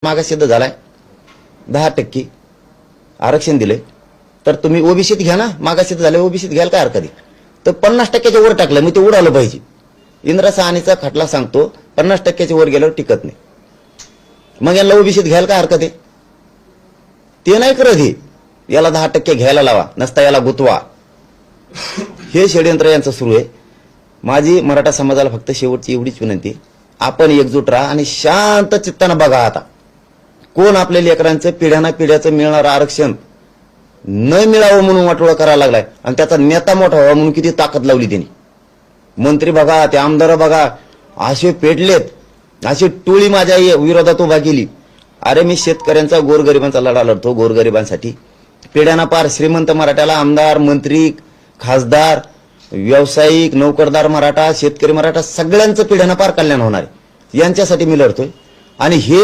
मागास सिद्ध झालाय 10% आरक्षण दिले तर तुम्ही ओबीसीत घ्या ना, मागास सिद्ध झाले ओबीसीत घ्यायला काय हरकत आहे? तर 50%च्या वर टाकलं मग ते उडालं पाहिजे. इंदिरा साहनीचा खटला सांगतो 50%च्या वर गेल्यावर टिकत नाही. मग याला ओबीसीत घ्यायला काय हरकत आहे? ते नाही करत हे, याला 10% घ्यायला लावा, नसता याला गुतवा. हे षडयंत्र यांचं सुरू आहे. माझी मराठा समाजाला फक्त शेवटची एवढीच विनंती, आपण एकजूट राहा आणि शांत चित्तानं बघा. आता कोण आपल्या लेकरांचं पिढ्याना पिढ्याचं मिळणारं आरक्षण न मिळावं म्हणून वाटोळं करायला लागलाय आणि त्याचा नेता मोठा व्हावा म्हणून किती ताकद लावली त्यांनी. मंत्री बघा, ते आमदार बघा, असे पेटलेत, अशी टोळी माझ्या विरोधात उभा केली. अरे मी शेतकऱ्यांचा गोरगरिबांचा लढा लढतो, गोरगरिबांसाठी. पिढ्याना पार श्रीमंत मराठ्याला आमदार, मंत्री, खासदार, व्यावसायिक, नोकरदार मराठा, शेतकरी मराठा सगळ्यांचं पिढ्याना पार कल्याण होणार आहे, यांच्यासाठी मी लढतोय. आणि हे